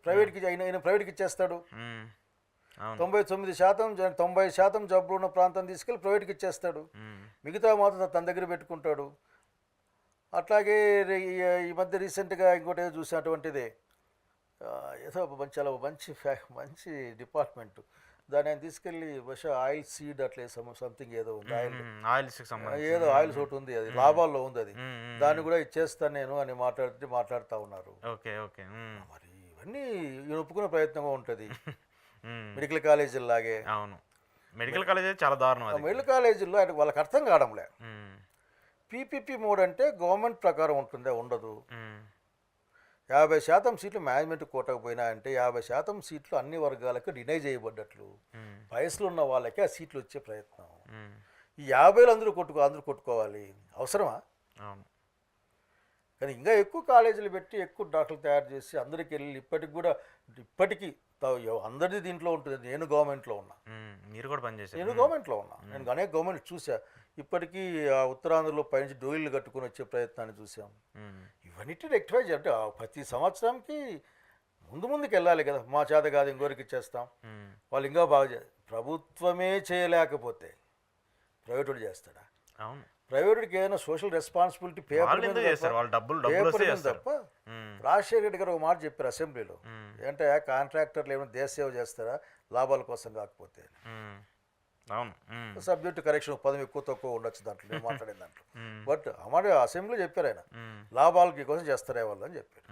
ప్రైవేట్కి ఆయన ప్రైవేట్కి ఇచ్చేస్తాడు. ఉమ్, అవును. 90% జబ్బులు ఉన్న ప్రాంతం తీసుకెళ్ళి ప్రైవేట్కి ఇచ్చేస్తాడు. ఉమ్, మిగతా మాత్రం తన దగ్గర పెట్టుకుంటాడు. అట్లాగే ఈ మధ్య రీసెంట్గా ఇంకోటి ఏదో చూసినటువంటిదే, ఏదో చాలా మంచి డిపార్ట్మెంట్, దాన్ని ఆయన తీసుకెళ్ళి బహుశా ఆయిల్ సీడ్ అట్లే సంథింగ్ ఏదో ఉంది, ఆయిల్ ఆయిల్స్కి సంబంధించి ఏదో ఆయిల్స్ ఒకటి ఉంది, అది లాభాల్లో ఉంది, అది దాన్ని కూడా ఇచ్చేస్తాను నేను అని మాట్లాడుతూ ఉన్నారు. Okay okay. మరి ఇవన్నీ ఈయన ఒప్పుకునే ప్రయత్నంగా ఉంటుంది. మెడికల్ కాలేజీలాగే. అవును, మెడికల్ కాలేజ్ చాలా దారుణం. మెడికల్ కాలేజీల్లో ఆయన వాళ్ళకి అర్థం కావడంలే. పీపీపీ మోడ్ అంటే గవర్నమెంట్ ప్రకారం ఉంటుందే, ఉండదు. 50% సీట్లు మేనేజ్మెంట్ కోటకు పోయినా అంటే 50% సీట్లు అన్ని వర్గాలకు డినై చేయబడ్డట్లు, వయసులో ఉన్న వాళ్ళకి ఆ సీట్లు వచ్చే ప్రయత్నం. ఈ 50లో అందరూ కొట్టుకోవాలి, అవసరమా? కానీ ఇంకా ఎక్కువ కాలేజీలు పెట్టి ఎక్కువ డాక్టర్లు తయారు చేసి అందరికి వెళ్ళి ఇప్పటికీ అందరిది దీంట్లో ఉంటుంది. నేను గవర్నమెంట్లో ఉన్నా, మీరు కూడా పనిచేశారు. నేను గవర్నమెంట్లో ఉన్నా, నేను అనేక గవర్నమెంట్ చూసా. ఇప్పటికీ ఆ ఉత్తరాంధ్రలో పైనుంచి డోయిలు కట్టుకుని వచ్చే ప్రయత్నాన్ని చూసాం. ఇవన్నిటి రెక్టిఫై అంటే ప్రతి సంవత్సరానికి ముందుకు వెళ్ళాలి కదా. మా చేత కాదు ఇంకోరికి ఇచ్చేస్తాం, వాళ్ళు ఇంకా బాగా ప్రభుత్వమే చేయలేకపోతే ప్రైవేట్ చేస్తాడా? అవును, ప్రైవేట్కి ఏదైనా సోషల్ రెస్పాన్సిబిలిటీ పేపర్ తప్ప. రాజశేఖర రెడ్డి గారు ఒక మాట చెప్పారు అసెంబ్లీలో, ఏంటంటే కాంట్రాక్టర్లు ఏమైనా దేశ సేవ చేస్తారా లాభాల కోసం కాకపోతే. సబ్జెక్టు కరెక్షన్ పదం ఎక్కువ తక్కువ ఉండొచ్చు దాంట్లో, నేను మాట్లాడిన దాంట్లో. బట్ అమ్మాడు అసెంబ్లీలో చెప్పారు ఆయన, లాభాలకి కోసం చేస్తారే వాళ్ళు అని చెప్పారు.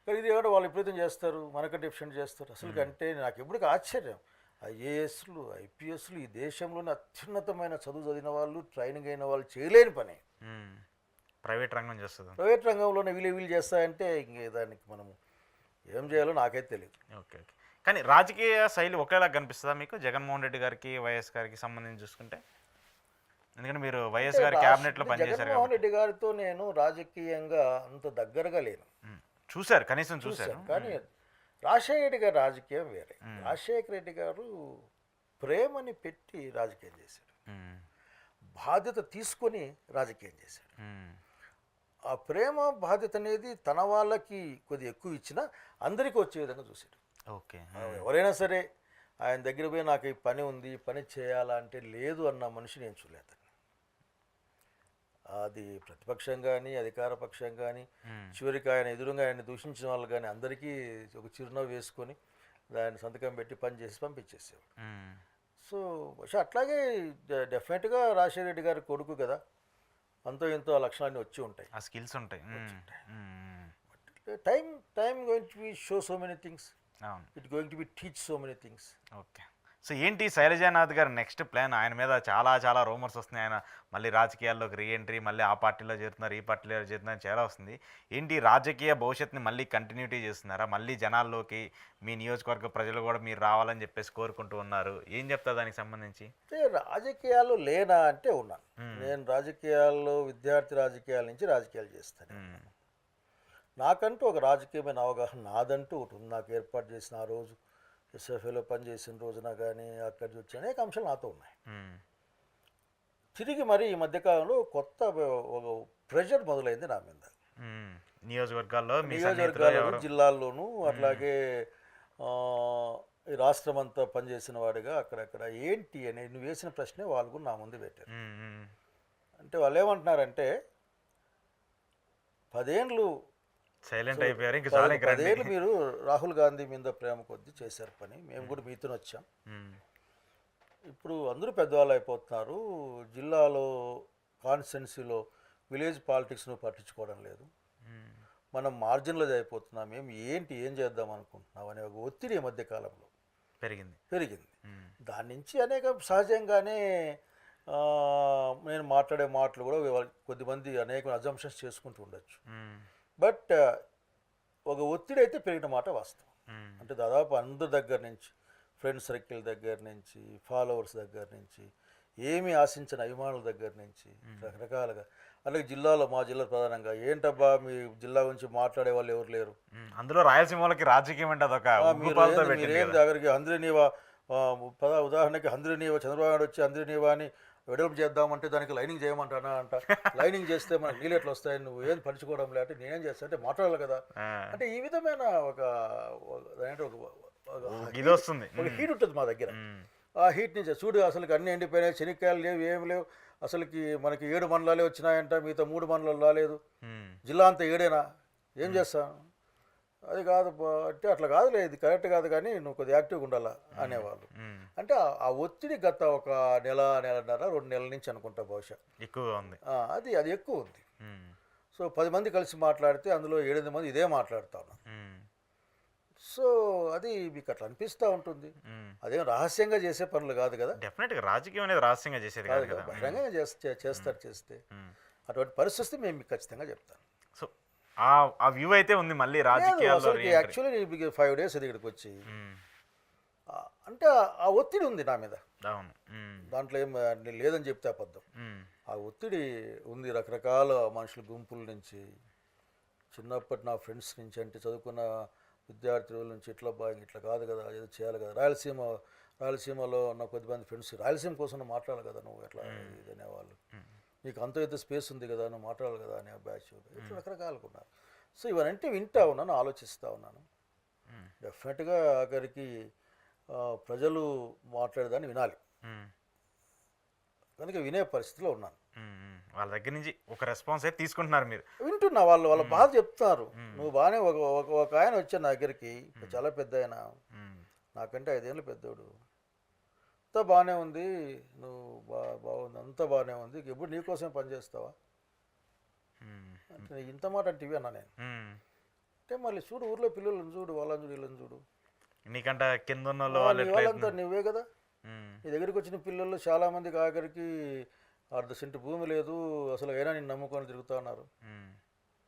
కానీ ఇది ఏమంటే వాళ్ళు విపరీతం చేస్తారు, మనకంటే ఎఫిషియెంట్ చేస్తారు. అసలు అంటే నాకు ఎప్పటికీ ఆశ్చర్యం, ఐఏఎస్లు ఐపీఎస్లు ఈ దేశంలోనే అత్యున్నతమైన చదువు చదివిన వాళ్ళు, ట్రైనింగ్ అయిన వాళ్ళు చేయలేని పని ప్రైవేట్ రంగం చేస్తుంది. ప్రైవేట్ రంగంలోనే వీళ్ళు చేస్తాయంటే ఇంక దానికి మనం ఏం చేయాలో నాకైతే తెలియదు. Okay okay. కానీ రాజకీయ శైలి ఒకేలా కనిపిస్తుందా మీకు జగన్మోహన్ రెడ్డి గారికి వైఎస్ గారికి సంబంధించి చూసుకుంటే? ఎందుకంటే మీరు వైఎస్ గారి క్యాబినెట్లో పనిచేశారు. జగన్మోహన్ రెడ్డి గారితో నేను రాజకీయంగా అంత దగ్గరగా లేను, చూశారు, కనీసం చూశారు. కానీ రాజశేఖర రెడ్డి గారు రాజకీయం వేరే. రాజశేఖర రెడ్డి గారు ప్రేమని పెట్టి రాజకీయం చేశాడు, బాధ్యత తీసుకొని రాజకీయం చేశాడు. ఆ ప్రేమ బాధ్యత అనేది తన వాళ్ళకి కొద్దిగా ఎక్కువ ఇచ్చినా అందరికీ వచ్చే విధంగా చూశాడు. ఓకే, ఎవరైనా సరే ఆయన దగ్గర పోయి నాకు ఈ పని ఉంది, ఈ పని చేయాలంటే లేదు అన్న మనిషి నేను చూడలేదు. అది ప్రతిపక్షం కానీ అధికార పక్షం కానీ చివరికి ఆయన ఎదురుగా ఆయన దూషించిన వాళ్ళు కానీ అందరికీ ఒక చిరునవ్వు వేసుకొని దాన్ని సంతకం పెట్టి పని చేసి పంపించేసేవాడు. సో అట్లాగే డెఫినెట్గా రాజశేఖర రెడ్డి గారి కొడుకు కదా, అంతో ఎంతో ఆ లక్షణాన్ని వచ్చి ఉంటాయి, ఆ స్కిల్స్ ఉంటాయి. Time going to be show so many things, it going to be teach so many things. Okay. So ఏంటి శైలజానాథ్ గారు నెక్స్ట్ ప్లాన్? ఆయన మీద చాలా రూమర్స్ వస్తున్నాయి, ఆయన మళ్ళీ రాజకీయాల్లోకి రీఎంట్రీ, మళ్ళీ ఆ పార్టీలో చేరుతున్నారు, ఈ పార్టీలో చేరుతున్నారు, చాలా వస్తుంది. ఏంటి రాజకీయ భవిష్యత్తుని మళ్ళీ కంటిన్యూటీ చేస్తున్నారా? మళ్ళీ జనాల్లోకి మీ నియోజకవర్గ ప్రజలు కూడా మీరు రావాలని చెప్పేసి కోరుకుంటూ ఉన్నారు, ఏం చెప్తారు దానికి సంబంధించి? రాజకీయాలు లేనా అంటే ఉన్నాను. నేను రాజకీయాల్లో విద్యార్థి రాజకీయాల నుంచి రాజకీయాలు చేస్తాను. నాకంటూ ఒక రాజకీయమైన అవగాహన నాదంటూ ఒకటి ఉంది. నాకు ఏర్పాటు చేసిన ఆ రోజు ఎస్ఎఫ్ఏలో పనిచేసిన రోజున కానీ అక్కడి వచ్చి అనేక అంశాలు నాతో ఉన్నాయి. తిరిగి మరి ఈ మధ్యకాలంలో కొత్త ఒక ప్రెషర్ మొదలైంది నా మీద, నియోజకవర్గాల్లో జిల్లాల్లోనూ, అట్లాగే ఈ రాష్ట్రం అంతా పనిచేసిన వాడిగా అక్కడక్కడ ఏంటి అని నువ్వు వేసిన ప్రశ్నే వాళ్ళు కూడా నా ముందు పెట్టారు. అంటే వాళ్ళు ఏమంటున్నారంటే 10 ఏళ్ళు సైలెంట్ అయిపోయారు, 10 ఏళ్ళు మీరు రాహుల్ గాంధీ మీద ప్రేమ కొద్దీ చేశారు పని, మేము కూడా మీతో వచ్చాం, ఇప్పుడు అందరూ పెద్దవాళ్ళు అయిపోతున్నారు, జిల్లాలో కాన్స్టిట్యున్సీలో విలేజ్ పాలిటిక్స్ నువ్వు పట్టించుకోవడం లేదు, మనం మార్జిన్లోది అయిపోతున్నాం, మేము ఏం చేద్దాం అనుకుంటున్నాం అనే ఒక ఒత్తిడి ఈ మధ్యకాలంలో పెరిగింది. దాని నుంచి అనేక సహజంగానే నేను మాట్లాడే మాటలు కూడా కొద్దిమంది అనేక అజంప్షన్స్ చేసుకుంటూ ఉండొచ్చు. బట్ ఒక ఒత్తిడి అయితే పెరిగిన మాట వాస్తవం. అంటే దాదాపు అందరి దగ్గర నుంచి, ఫ్రెండ్ సర్కిల్ దగ్గర నుంచి, ఫాలోవర్స్ దగ్గర నుంచి, ఏమీ ఆశించిన అభిమానుల దగ్గర నుంచి రకరకాలుగా, అలాగే మా జిల్లా ప్రధానంగా ఏంటబ్బా మీ జిల్లా గురించి మాట్లాడే వాళ్ళు ఎవరు లేరు, అందులో రాయలసీమ వాళ్ళకి రాజకీయం అంటే మీరేం దగ్గరికి హంద్రీనీవా ఉదాహరణకి హంద్రీనీవా చంద్రబాబు నాయుడు వచ్చి హంద్రీనీవా అని వెడల్పు చేద్దామంటే దానికి లైనింగ్ చేయమంటానా అంట. లైనింగ్ చేస్తే మనకు నీళ్ళు ఎట్లా వస్తాయి, నువ్వు ఏం పంచుకోవడం లేదంటే నేనేం చేస్తా అంటే మాట్లాడాలి కదా. అంటే ఈ విధమైన ఒక అంటే ఇది వస్తుంది. ఒక హీట్ ఉంటుంది మా దగ్గర. ఆ హీట్ నుంచి చూడు అసలుకి అన్నీ ఎండిపోయినాయి, శనక్కాయలు లేవు, ఏం లేవు, అసలుకి మనకి 7 మండలాలే వచ్చినాయంట, మిగతా 3 మండలాలు రాలేదు, జిల్లా అంతా 7ఏనా, ఏం చేస్తాను. అది కాదు అంటే అట్లా కాదులే, ఇది కరెక్ట్ కాదు, కానీ నువ్వు కొద్దిగా యాక్టివ్గా ఉండాలా అనేవాళ్ళు. అంటే ఆ ఒత్తిడి గత ఒక నెలన్నర 2 నెలల నుంచి అనుకుంటా బహుశా ఎక్కువగా ఉంది. అది ఎక్కువ ఉంది. సో 10 మంది కలిసి మాట్లాడితే అందులో 7-8 మంది ఇదే మాట్లాడుతా ఉన్నారు. సో అది మీకు అట్లా అనిపిస్తూ ఉంటుంది. అదేం రహస్యంగా చేసే పనులు కాదు కదా. డెఫినెట్గా రాజకీయం అనేది రహస్యంగా చేసేది కాదు కదా, బహిరంగంగా చేస్తే అటువంటి పరిస్థితి మేము మీకు ఖచ్చితంగా చెప్తాను. సో ఆ వ్యూ అయితే ఉంది మళ్ళీ రాజకీయాల్లో. యాక్చువల్లీ 5 days అది ఇక్కడికి వచ్చి అంటే ఆ ఒత్తిడి ఉంది నా మీద. అవును. దాంట్లో ఏం లేదని చెప్తే అబద్ధం. ఆ ఒత్తిడి ఉంది రకరకాల మనుషుల గుంపుల నుంచి, చిన్నప్పటి నా ఫ్రెండ్స్ నుంచి, అంటే చదువుకున్న విద్యార్థుల నుంచి, ఇట్లా బాగా ఇట్లా కాదు కదా, ఏదో చేయాలి కదా, రాయలసీమలో ఉన్న కొద్దిమంది ఫ్రెండ్స్ రాయలసీమ కోసం మాట్లాడాలి కదా నువ్వు, ఎట్లా ఇది అనేవాళ్ళు, నీకు అంత అయితే స్పేస్ ఉంది కదా, నువ్వు మాట్లాడాలి కదా అనే బ్యాచ్, ఇట్లా రకరకాలుగా ఉన్నారు. సో ఇవన్నీ వింటా ఉన్నాను, ఆలోచిస్తూ ఉన్నాను. డెఫినెట్గా ఆఖరికి ప్రజలు మాట్లాడేదాన్ని వినాలి, కనుక వినే పరిస్థితిలో ఉన్నాను. వాళ్ళ దగ్గర నుంచి ఒక రెస్పాన్స్ అయితే తీసుకుంటున్నారు మీరు? వింటున్నా, వాళ్ళ బాధ చెప్తున్నారు. నువ్వు బాగానే ఒక ఆయన వచ్చాను నా దగ్గరికి, చాలా పెద్ద ఆయన, నాకంటే 5 ఏళ్ళు పెద్దోడు, అంతా బాగానే ఉంది, నువ్వు బాగుంది, అంతా బాగానే ఉంది, ఎప్పుడు నీకోసమే పనిచేస్తావా అంటే ఇంత మాట అంటే ఇవి అన్నా నేను. అంటే మళ్ళీ చూడు, ఊర్లో పిల్లలను చూడు, వాళ్ళని చూడు, వీళ్ళని చూడు, నీకంటే కింద ఉన్న వాళ్ళంతా నువ్వే కదా. నీ దగ్గరికి వచ్చిన పిల్లలు చాలామందికి ఆఖరికి 1/2 సెంటు భూమి లేదు, అసలు అయినా నేను నమ్ముకొని తిరుగుతా ఉన్నారు.